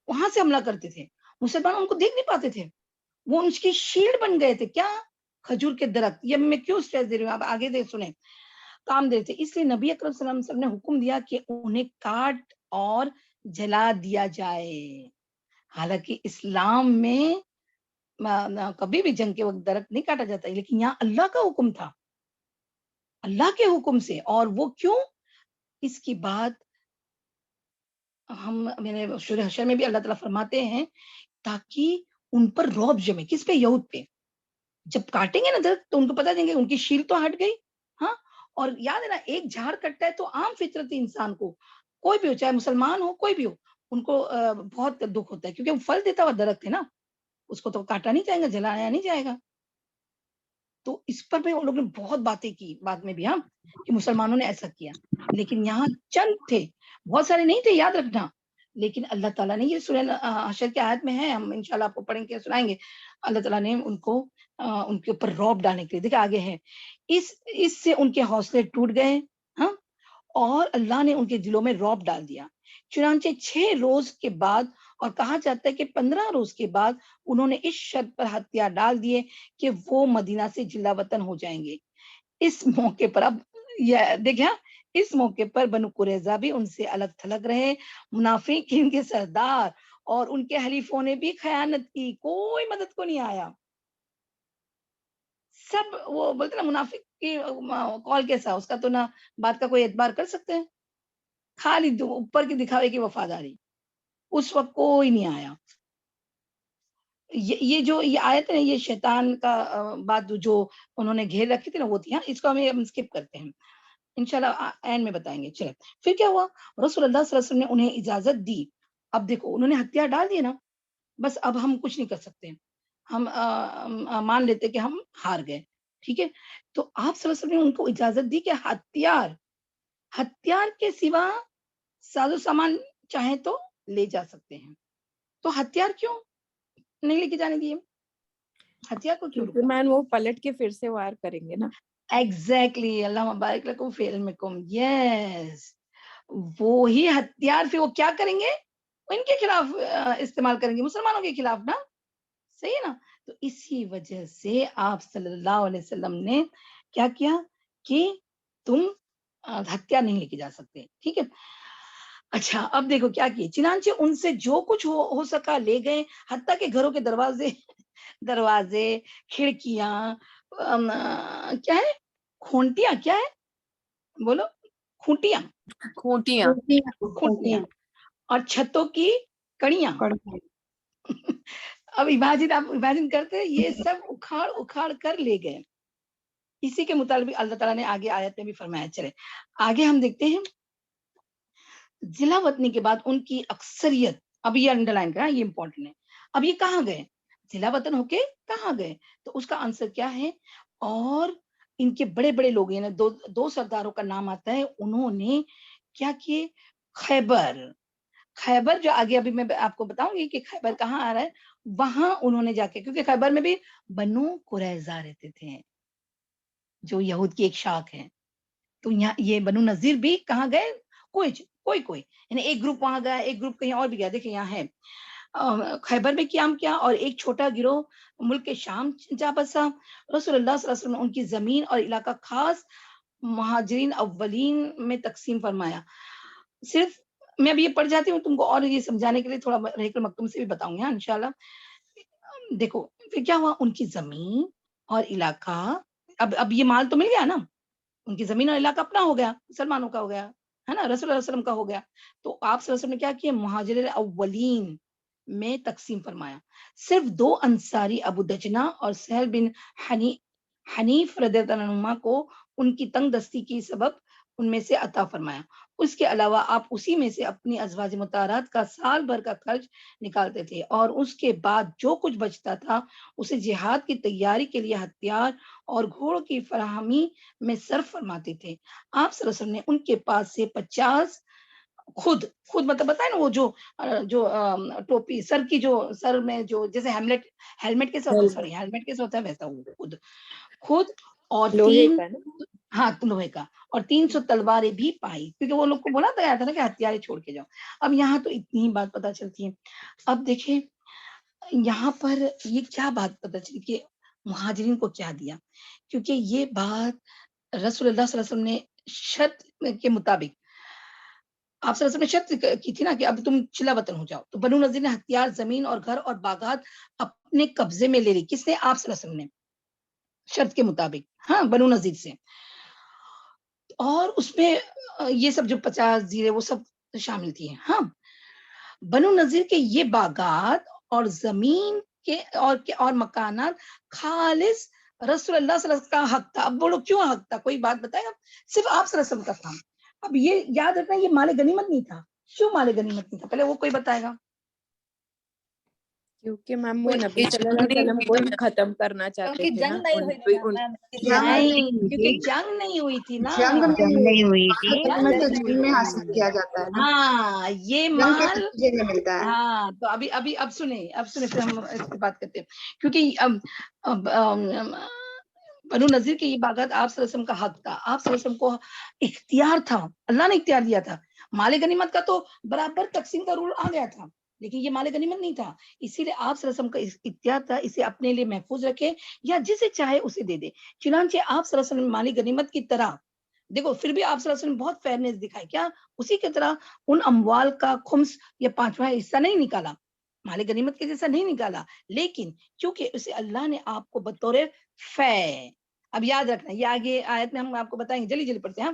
وہاں سے حملہ کرتے تھے. مسلمان ان کو دیکھ نہیں پاتے تھے، وہ ان کی شیلڈ بن گئے تھے. کیا؟ کھجور کے درخت. یہ میں کیوں اسٹریس دے رہی ہوں، آپ آگے دے سنیں. کام دیتے. اس لیے نبی اکرم صلی اللہ علیہ وسلم نے حکم دیا کہ انہیں کاٹ اور جلا دیا جائے. حالانکہ اسلام میں کبھی بھی جنگ کے وقت درخت نہیں کاٹا جاتا، لیکن یہاں اللہ کا حکم تھا، اللہ کے حکم سے. اور وہ کیوں؟ اس کی بات ہم میں نے سورہ حشر میں بھی اللہ تعالیٰ فرماتے ہیں تاکہ ان پر رعب جمے. کس پہ؟ یہود پہ. جب کاٹیں گے نا درخت تو ان کو پتا دیں گے ان کی شیل تو ہٹ گئی. ہاں. اور یاد ہے نا، ایک جھاڑ کٹتا ہے تو عام فطرتی انسان کو، کوئی بھی ہو، چاہے مسلمان ہو کوئی بھی ہو، ان کو بہت دکھ ہوتا ہے، کیونکہ وہ پھل دیتا ہوا درخت ہے نا، اس کو تو کاٹا نہیں جائے گا، جلایا نہیں جائے گا. تو اس پر بھی ان لوگوں نے بہت باتیں کی بعد میں بھی، ہاں، کہ مسلمانوں نے ایسا کیا. لیکن یہاں چند تھے، بہت سارے نہیں تھے، یاد رکھنا. لیکن اللہ تعالیٰ نے، یہ سورہ حشر کی آیت میں ہے، ہم انشاءاللہ آپ کو پڑھیں گے، سنائیں گے. اللہ تعالیٰ نے ان کے اوپر رعب ڈالنے کے لیے، دیکھیں آگے ہے، اس سے ان کے حوصلے ٹوٹ گئے، ہاں، اور اللہ نے ان کے دلوں میں رعب ڈال دیا. چنانچہ 6 روز کے بعد، اور کہا جاتا ہے کہ 15 روز کے بعد، انہوں نے اس شرط پر ہتھیار ڈال دیے کہ وہ مدینہ سے جلا وطن ہو جائیں گے. اس موقع پر اب یہ دیکھیں، اس موقع پر بنو قریظہ بھی ان سے الگ تھلگ رہے. منافقین کے سردار اور ان کے حلیفوں نے بھی خیانت کی، کوئی مدد کو نہیں آیا. سب وہ بولتے نا، منافق کی کال کیسا، اس کا تو نہ بات کا کوئی اعتبار کر سکتے ہیں، خالی اوپر کی دکھاوے کی وفاداری. اس وقت کوئی نہیں آیا. یہ جو یہ آیت ہے، یہ شیطان کا بات جو انہوں نے گھیر رکھی تھی نا، وہ تھی. ہاں، اس کو ہم اسکپ کرتے ہیں، انشاءاللہ اینڈ میں بتائیں گے. چلے پھر کیا ہوا، رسول اللہ صلی اللہ علیہ وسلم نے انہیں اجازت دی. اب دیکھو انہوں نے ہتھیار ڈال دیے نا، بس اب ہم کچھ نہیں کر سکتے، ہم مان لیتے کہ ہم ہار گئے. ٹھیک ہے. تو آپ صلی اللہ علیہ وسلم نے ان کو اجازت دی کہ ہتھیار کے سوا ساز و سامان چاہیں تو لے جا سکتے ہیں. تو ہتھیار کیوں نہیں لے کے جانے دیے؟ ہتھیار کو کیوں کیونکہ روکا؟ مین وہ پلٹ کے پھر سے وار کریں گے نا. ایگزیکٹلی. اللہ مبارک لکم فی علمکم. یس، وہی ہتھیار پھر وہ کیا کریں گے، ان کے خلاف استعمال کریں گے، مسلمانوں کے خلاف نا. صحیح ہے نا. تو اسی وجہ سے آپ صلی اللہ علیہ وسلم نے کیا کیا کہ تم ہتھیار نہیں لے کے جا سکتے. ٹھیک ہے. اچھا اب دیکھو کیا کیے، چنانچہ ان سے جو کچھ ہو سکا لے گئے، حتیٰ کہ گھروں کے دروازے، کھڑکیاں، کیا ہے، کھونٹیاں، کیا ہے بولو، کھونٹیاں، کھوٹیاں اور چھتوں کی کڑیاں. اب آپ امیجن کرتے، یہ سب اکھاڑ کر لے گئے. اسی کے مطابق اللہ تعالیٰ نے آگے آیت میں بھی فرمایا. چلے آگے ہم دیکھتے ہیں. ضلع وطنی کے بعد ان کی اکثریت، اب یہ انڈر لائن کرنا، یہ امپورٹنٹ ہے. اب یہ کہاں گئے، ضلع وطن ہو کے کہاں گئے؟ تو اس کا آنسر کیا ہے، اور ان کے بڑے بڑے لوگ ہیں، دو سرداروں کا نام آتا ہے. انہوں نے کیا کیے، خیبر جو آگے ابھی میں آپ کو بتاؤں گی کہ خیبر کہاں آ رہا ہے، وہاں انہوں نے جا کے، کیونکہ خیبر میں بھی بنو قریظہ رہتے تھے جو یہود کی ایک شاخ ہے. تو یہاں یہ بنو نذیر بھی کہاں گئے، کوئی یعنی ایک گروپ وہاں گیا، ایک گروپ کہیں اور بھی گیا. دیکھیں یہاں ہے خیبر میں قیام کیا، اور ایک چھوٹا گروہ ملک کے شام جا بسا. رسول اللہ صلی اللہ علیہ وسلم نے ان کی زمین اور علاقہ خاص مہاجرین اولین میں تقسیم فرمایا. صرف میں اب یہ پڑھ جاتی ہوں تم کو اور یہ سمجھانے کے لیے تھوڑا رحیق المختوم سے بھی بتاؤں گی انشاءاللہ. دیکھو پھر کیا ہوا, ان کی زمین اور علاقہ, اب یہ مال تو مل گیا نا, ان کی زمین اور علاقہ اپنا ہو گیا, مسلمانوں کا ہو گیا ہے نا, رسول اللہ صلی اللہ علیہ وسلم کا ہو گیا. تو آپ صلی اللہ علیہ وسلم نے کیا کیا, مہاجر اولین میں تقسیم فرمایا. صرف 2 انصاری ابو دجنہ اور سہل بن حنیف رضی اللہ عنہما کو ان کی تنگ دستی کی سبب ان میں سے عطا فرمایا. اس کے علاوہ آپ اسی میں سے اپنی ازواج مطہرات کا سال بھر کا خرچ نکالتے تھے, اور اس کے بعد جو کچھ بچتا تھا اسے جہاد کی تیاری کے لیے ہتھیار اور گھوڑوں کی فراہمی میں صرف فرماتے تھے. آپ صلی اللہ علیہ وسلم نے ان کے پاس سے 50 خود مطلب بتائیں نا, وہ جو ٹوپی سر کی, جو سر میں جو جیسے ہیلمٹ کیسے ہوتا ہے, سوری ہیلمٹ کیسے ہوتا ہے ویسا وہ خود اور لوہے 3 کا نا, ہاں لوہے کا, اور 300 تلواریں بھی پائی, کیونکہ وہ لوگ کو بولا گیا تھا نا کہ ہتھیاریں چھوڑ کے جاؤ. اب یہاں تو اتنی ہی بات پتہ چلتی ہے. اب دیکھیں یہاں پر یہ کیا بات پتہ چلی کہ مہاجرین کو کیا دیا, کیونکہ یہ بات رسول اللہ صلی اللہ علیہ وسلم نے شرط کے مطابق آپ صلی اللہ علیہ وسلم نے شرط کی تھی نا کہ اب تم چلا وطن ہو جاؤ. تو بنو نذیر نے ہتھیار, زمین اور گھر اور باغات اپنے قبضے میں لے لی. کس نے؟ آپ صلی اللہ علیہ وسلم نے, شرط کے مطابق, ہاں بنو نذیر سے. اور اس میں یہ سب جو 50 زیرے وہ سب شامل تھی. ہاں بنو نذیر کے یہ باغات اور زمین کے اور مکانات خالص رسول اللہ صلی اللہ علیہ وسلم کا حق تھا. اب بولو کیوں حق تھا, کوئی بات بتائے گا؟ صرف آپ صلی اللہ علیہ وسلم کا تھا. اب یہ یاد رکھنا یہ مال غنیمت نہیں تھا. کیوں مال غنیمت نہیں تھا, پہلے وہ کوئی بتائے گا؟ کیونکہ میم وہ نبی صلی اللہ علیہ وسلم کو ہی ختم کرنا چاہتے تھے نا, نہیں, کیونکہ جنگ نہیں ہوئی تھی نا, جنگ نہیں ہوئی تھی. غنیمت تو جنگ میں حاصل کیا جاتا ہے نا, ہاں یہ جنگ کے مال, نتیجے میں ملتا ہے. ہاں تو اب سنیں پھر ہم اس کی بات کرتے ہیں. کیونکہ بنو نذیر کے یہ باغات آپ صلی اللہ علیہ وسلم کا حق تھا. آپ صلی اللہ علیہ وسلم کو اختیار تھا, اللہ نے اختیار دیا تھا. مال غنیمت کا تو برابر تقسیم کا رول آ گیا تھا, لیکن یہ مال غنیمت نہیں تھا. اسی لیے آپ صلی اللہ علیہ وسلم کا اختیار تھا اسے اپنے لیے محفوظ رکھے یا جسے چاہے اسے دے دے. چنانچہ آپ صلی اللہ علیہ وسلم مال غنیمت کی طرح, دیکھو پھر بھی آپ صلی اللہ علیہ وسلم بہت فیئرنیس دکھائی, کیا اسی کی طرح ان اموال کا خمس یا 5واں حصہ نہیں نکالا, مال غنیمت کے جیسا نہیں نکالا, لیکن کیونکہ اسے اللہ نے آپ کو بطور فے, اب یاد رکھنا یہ آگے آیت میں ہم آپ کو بتائیں گے, جلدی پڑھتے ہیں.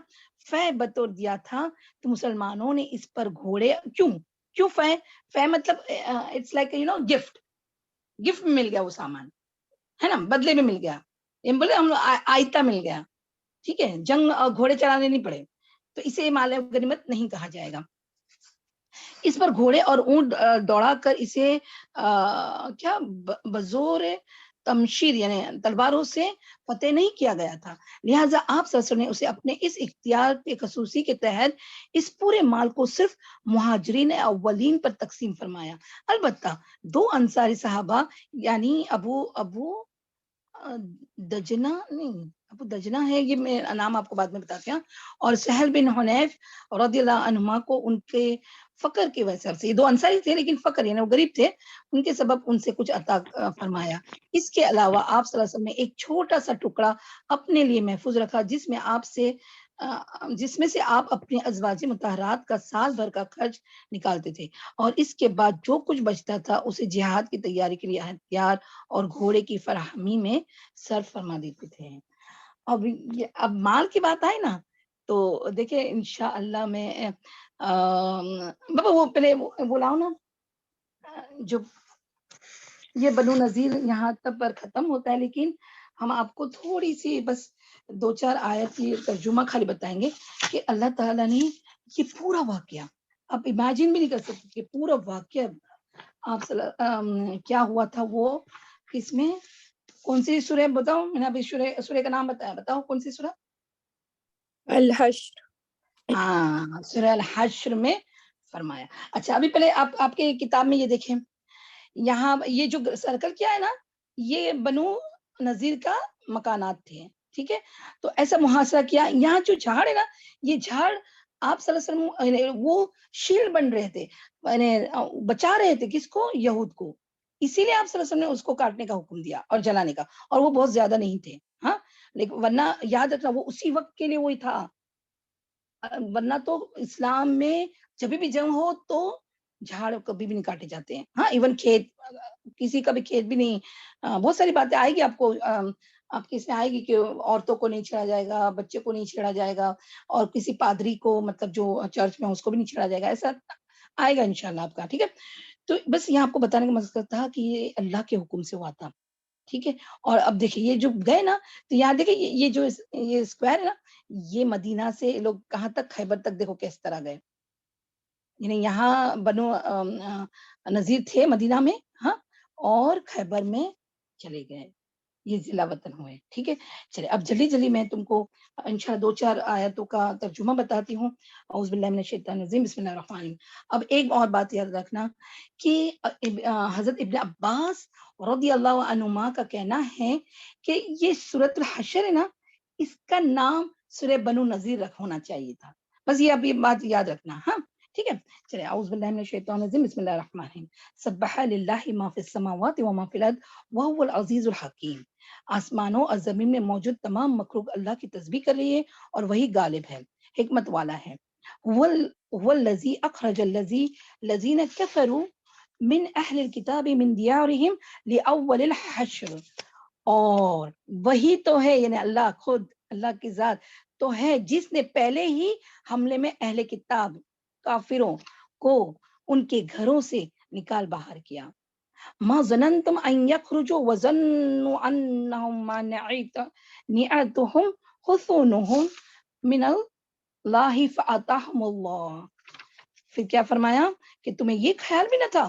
فے بطور دیا تھا تو مسلمانوں نے اس پر گھوڑے, کیوں فے مطلب اٹس لائک گفٹ میں مل گیا وہ سامان ہے نا, بدلے میں مل گیا, بولے ہم آئتا مل گیا, ٹھیک ہے, جنگ گھوڑے چلانے نہیں پڑے, تو اسے مال غنیمت نہیں کہا جائے گا. اس پر گھوڑے اور اونٹ دوڑا کر اسے کیا بزور تمشیر یعنی تلواروں سے فتح نہیں کیا گیا تھا. لہٰذا آپ صلی اللہ علیہ وسلم نے اسے اپنے اس اختیار کے خصوصی کے تحت اس پورے مال کو صرف مہاجرین اولین پر تقسیم فرمایا. البتہ 2 انصاری صحابہ یعنی ابو دجنہ ہے, یہ میں نام آپ کو بعد میں بتاتے ہیں, اور سہل بن حنیف رضی اللہ عنہما کو ان کے فقر کی وجہ سے, یہ 2 انصاری تھے لیکن فقر یعنی وہ غریب تھے, ان کے سبب ان سے کچھ عطا فرمایا. اس کے علاوہ آپ صلی اللہ علیہ وسلم نے ایک چھوٹا سا ٹکڑا اپنے لیے محفوظ رکھا جس میں سے آپ اپنے ازواج مطہرات کا سال بھر کا خرچ نکالتے تھے, اور اس کے بعد جو کچھ بچتا تھا اسے جہاد کی تیاری کے لیے ہتھیار اور گھوڑے کی فراہمی میں صرف فرما دیتے تھے. اب مال کی بات آئے نا, تو دیکھیں انشاءاللہ میں بابا وہ پہلے بلاؤ نا, جو یہ بنو نذیر یہاں تک پر ختم ہوتا ہے, لیکن ہم آپ کو تھوڑی سی بس 2-4 آیت کی ترجمہ خالی بتائیں گے کہ اللہ تعالیٰ نے یہ پورا واقعہ, آپ امیجن بھی نہیں کر سکتے کہ پورا واقعہ آپ کیا ہوا تھا. وہ اس میں کون سی سورہ بتاؤ, میں نے ابھی سورہ کا نام بتایا, بتاؤ کون سی سورہ؟ الحشر. ہاں سورہ الحشر میں فرمایا. اچھا ابھی پہلے آپ کے کتاب میں یہ دیکھیں, یہاں یہ جو سرکل کیا ہے نا, یہ بنو نذیر کا مکانات تھے, ٹھیک ہے. تو ایسا محاصرہ کیا, یہاں جو جھاڑ ہے نا, یہ جھاڑ آپ صلی اللہ علیہ وسلم وہ شیل بن رہے تھے, بچا رہے تھے کس کو؟ یہود کو. اسی لیے آپ صلی اللہ علیہ وسلم نے اس کو کاٹنے کا حکم دیا اور جلانے کا, اور وہ بہت زیادہ نہیں تھے. ہاں لیکن ورنہ یاد رکھنا وہ اسی وقت کے لیے وہی تھا، ورنہ تو اسلام میں جب بھی جنگ ہو تو جھاڑ کبھی بھی نہیں کاٹے جاتے ہیں. ہاں ایون کھیت، کسی کا بھی کھیت بھی نہیں. بہت ساری باتیں آئے گی آپ کو، آپ کی اس میں آئے گی کہ عورتوں کو نہیں چھیڑا جائے گا، بچے کو نہیں چھیڑا جائے گا، اور کسی پادری کو مطلب جو چرچ میں اس کو بھی نہیں چھیڑا جائے گا. ایسا آئے گا انشاءاللہ آپ کا. ٹھیک ہے، تو بس یہ آپ کو بتانے کا مقصد تھا کہ یہ اللہ کے حکم سے ہوا تھا. ٹھیک ہے، اور اب دیکھیے یہ جو گئے نا، تو یہاں دیکھیں یہ جو یہ اسکوائر ہے نا، یہ مدینہ سے لوگ کہاں تک، خیبر تک دیکھو کس طرح گئے. یعنی یہاں بنو نذیر تھے مدینہ میں، ہاں، اور خیبر میں چلے گئے، یہ ضلع وطن ہوئے. ٹھیک ہے، چلے اب جلدی جلدی میں تم کو انشاءاللہ 2-4 آیتوں کا ترجمہ بتاتی ہوں. اعوذ باللہ من الشیطان الرجیم، بسم اللہ الرحمن الرحیم. اب ایک اور بات یاد رکھنا کہ حضرت ابن عباس رضی اللہ عنہما کا کہنا ہے کہ یہ سورۃ الحشر ہے نا، اس کا نام سورہ بنو نذیر ہونا چاہیے تھا. بس یہ اب یہ بات یاد رکھنا. ہاں ٹھیک ہے، چلے اعوذ باللہ من الشیطان الرجیم، بسم اللہ الرحمن الرحیم. سبح للہ ما فی السماوات و ما فی الارض وهو العزیز الحکیم. آسمانوں اور زمین میں موجود تمام مخلوق اللہ کی تسبیح کر رہی ہے اور وہی غالب ہے، حکمت والا ہے. هو الذی اخرج الذین کفروا من اہل الکتاب من دیارہم لاول الحشر. اور وہی تو ہے، یعنی اللہ خود، اللہ کی ذات تو ہے جس نے پہلے ہی حملے میں اہل کتاب کافروں کو ان کے گھروں سے نکال باہر کیا. ما ظننتم ان یخرجوا وظنوا انہم مانعتهم حصونہم من اللہ فاتاہم اللہ. پھر کیا فرمایا کہ تمہیں یہ خیال بھی نہ تھا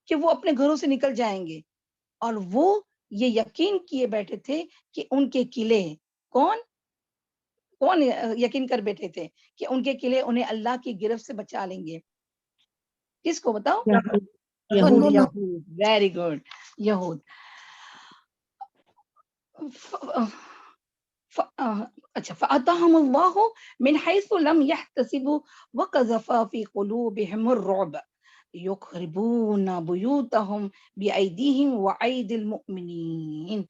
کہ وہ اپنے گھروں سے نکل جائیں گے، اور وہ یہ یقین کیے بیٹھے تھے کہ ان کے قلعے کون یقین کر بیٹھے تھے کہ ان کے قلعے انہیں اللہ کی گرفت سے بچا لیں گے. کس کو بتاؤ؟ یہود. ویری گڈ، یہود. اچھا، فَأَتَاهُمُ اللَّهُ مِنْ حَيْثُ لَمْ يَحْتَسِبُوا وَقَذَفَ فِي قُلُوبِهِمُ الرُّعْبَ يُخْرِبُونَ بُيُوتَهُمْ بِأَيْدِيهِمْ وَأَيْدِي الْمُؤْمِنِينَ.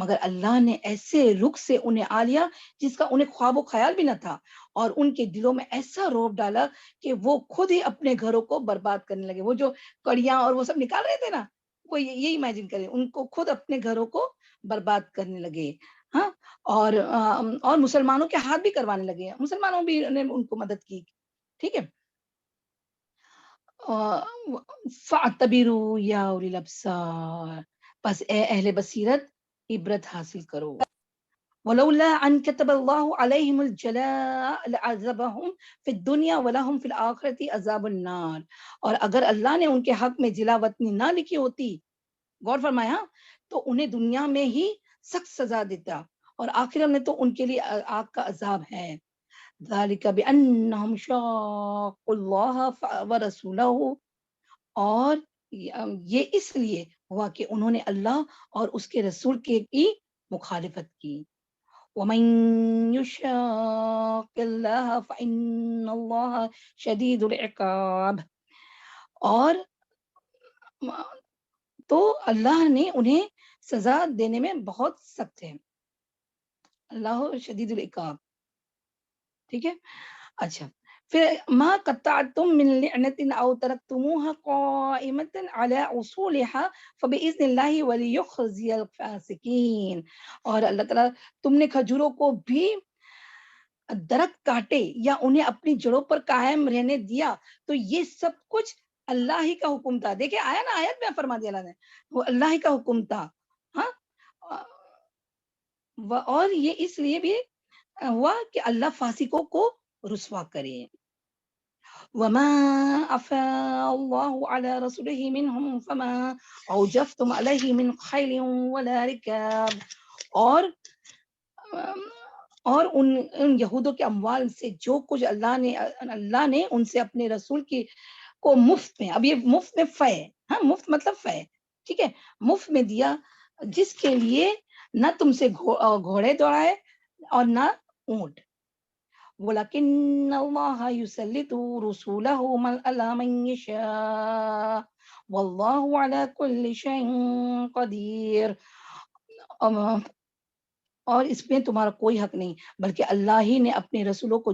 مگر اللہ نے ایسے رخ سے انہیں آ لیا جس کا انہیں خواب و خیال بھی نہ تھا، اور ان کے دلوں میں ایسا روب ڈالا کہ وہ خود ہی اپنے گھروں کو برباد کرنے لگے. وہ جو کڑیاں اور وہ سب نکال رہے تھے نا، وہ یہی امیجن کریں، ان کو خود اپنے گھروں کو برباد کرنے لگے. ہاں، اور مسلمانوں کے ہاتھ بھی کروانے لگے، مسلمانوں بھی نے ان کو مدد کی. ٹھیک ہے، فَاعْتَبِرُوا يَا أُولِي الْأَبْصَارِ. پس اے اہل بصیرت عبرت حاصل کرو. وَلَوْلَا أَنْ كَتَبَ اللَّهُ عَلَيْهِمُ الْجَلَاءَ لَعَذَّبَهُمْ فِي الدُّنْيَا وَلَهُمْ فِي الْآخِرَةِ عَذَابُ النَّارِ. اور اگر اللہ نے ان کے حق میں جلا وطنی نہ لکھی ہوتی، غور فرمایا، تو انہیں دنیا میں ہی سخت سزا دیتا، اور آخرت میں تو ان کے لیے آگ کا عذاب ہے. ذَلِكَ بِأَنَّهُمْ شَاقُّوا اللَّهَ وَرَسُولَهُ. اور یہ اس لیے ہوا کہ انہوں نے اللہ اور اس کے رسول کی مخالفت کی. وَمَن يُشَاقِّ اللَّهَ فَإِنَّ اللَّهَ شَدِيدُ الْعِقَابِ. اور تو اللہ نے انہیں سزا دینے میں بہت سخت ہے، اللہ شدید العقاب. ٹھیک ہے، اچھا، پھر ما قطعتم من لعنة او ترکتموها قائمة على اصولها فبإذن الله وليخزي الفاسقين. اور اللہ تعالیٰ تم نے کھجوروں کو بھی درخت کاٹے یا انہیں اپنی جڑوں پر قائم رہنے دیا تو یہ سب کچھ اللہ ہی کا حکم تھا. دیکھیں آیا نا، آیت میں فرما دیا اللہ نے، وہ اللہ ہی کا حکم تھا. ہاں، اور یہ اس لیے بھی ہوا کہ اللہ فاسقوں کو رسوا کرے. وما افاء الله على رسوله منهم فما اوجفتم عليه من خيل ولا ركاب. اور ان یہودوں کے اموال سے جو کچھ اللہ نے ان سے اپنے رسول کی کو مفت میں، اب یہ مفت میں فے، ہاں مفت مطلب فے، ٹھیک ہے، مفت میں دیا، جس کے لیے نہ تم سے گھوڑے دوڑائے اور نہ اونٹ. وَلَكِنَّ اللَّهَ يُسَلِّطُ رُسُولَهُ عَلَىٰ مَن يَشَاءُ وَاللَّهُ عَلَىٰ كُلِّ شَيْءٍ قَدِيرٌ. اور اس میں تمہارا کوئی حق نہیں، بلکہ اللہ ہی نے اپنے رسولوں کو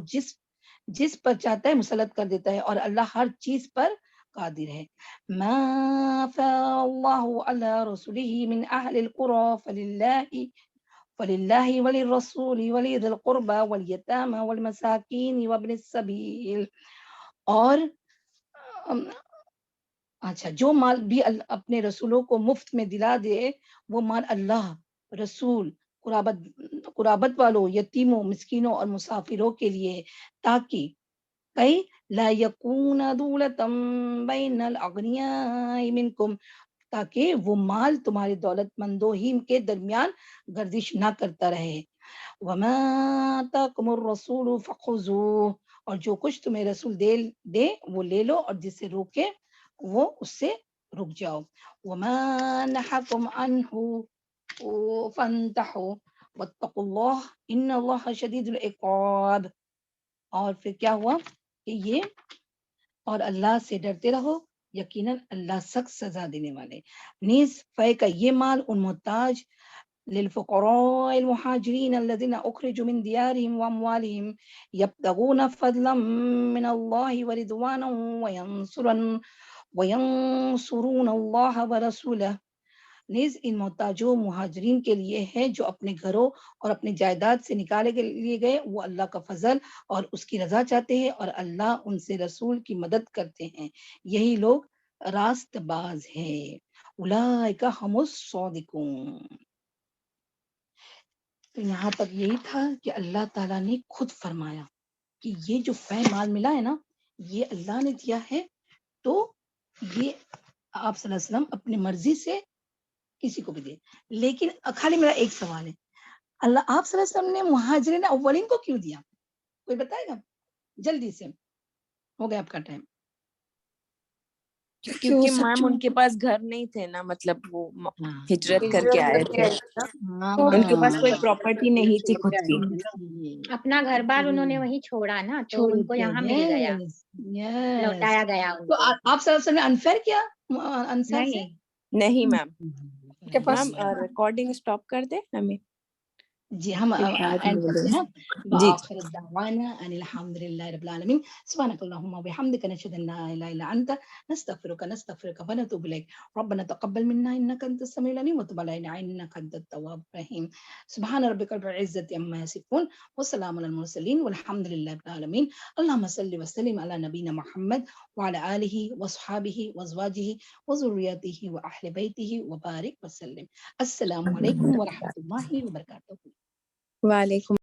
جس پر چاہتا ہے مسلط کر دیتا ہے، اور اللہ ہر چیز پر قادر ہے۔ ما فاء اللہ علی رسولہ من اہل القری فللہ وللرسول ولذی القربى والیتامى والمساکین وابن السبیل، اور اچھا جو مال بھی اپنے رسولوں کو مفت میں دلا دے وہ مال اللہ، رسول، قرابت والوں، یتیموں، مسکینوں اور مسافروں کے لیے، تاکہ کئی لا یکون دولتا بین الاغنیاء منکم، تاکہ وہ مال تمہارے دولت مندوں ہی کے درمیان گردش نہ کرتا رہے۔ وما آتاکم الرسول فخذوہ، اور جو کچھ تمہیں رسول دے وہ لے لو، اور جس سے روکے وہ اس سے رک جاؤ۔ وما نہاکم عنہ فانتہوا واتقوا اللہ ان اللہ شدید العقاب، اور پھر کیا ہوا کہ یہ اور اللہ سے ڈرتے رہو، یقیناً اللہ سخت سزا دینے والے۔ نیز فے کا یہ مال ان محتاج للفقراء المہاجرین الذین اخرجوا من دیارہم واموالہم یبتغون فضلا من اللہ ورضوانا وینصرون اللہ ورسولہ، نیز ان محتاجوں مہاجرین کے لیے ہے جو اپنے گھروں اور اپنے جائیداد سے نکالے لیے گئے، وہ اللہ کا فضل اور اس کی رضا چاہتے ہیں، اور اللہ ان سے رسول کی مدد کرتے ہیں، یہی لوگ راست باز ہیں۔ اولئک هم الصادقون۔ تو یہاں تک یہی تھا کہ اللہ تعالیٰ نے خود فرمایا کہ یہ جو فے مال ملا ہے نا یہ اللہ نے دیا ہے، تو یہ آپ صلی اللہ علیہ وسلم اپنی مرضی سے کسی کو بھی دے، لیکن خالی میرا ایک سوال ہے، اللہ آپ صلی اللہ علیہ وسلم نے مہاجرین اولین کو کیوں دیا؟ کوئی بتائے گا جلدی سے؟ ہو گیا آپ کا ٹائم۔ کیونکہ میم ان کے پاس گھر نہیں تھے نا، مطلب وہ ہجرت کر کے آئے تھے، ان کے پاس کوئی پراپرٹی نہیں تھی خود کی، اپنا گھر بار انہوں نے وہیں چھوڑا نا، تو ان کو یہاں مل گیا، لوٹایا گیا ان تو کو۔ آپ صلی اللہ علیہ وسلم نے انفیئر کیا انصار سے؟ نہیں میم۔ کے پاس میم ریکارڈنگ اسٹاپ کر دے ہمیں۔ جی ہم اینڈ کرتے ہیں۔ وآخر الدعوانا ان الحمد للہ رب العالمین، سبحانک اللہم وبحمدک، نشہد ان لا الہ الا انت، نستغفرک ونتوب الیک، ربنا تقبل منا انک انت السمیع العلیم وتب علینا انک انت التواب الرحیم۔ سبحان ربک رب العزۃ عما یصفون وسلام علی المرسلین والحمد للہ رب العالمین۔ اللہم صل وسلم علی نبینا محمد وعلی آلہ وصحابہ وازواجہ وذریاتہ واہل بیتہ وبارک وسلم۔ السلام علیکم ورحمۃ اللہ وبرکاتہ۔ وعلیکم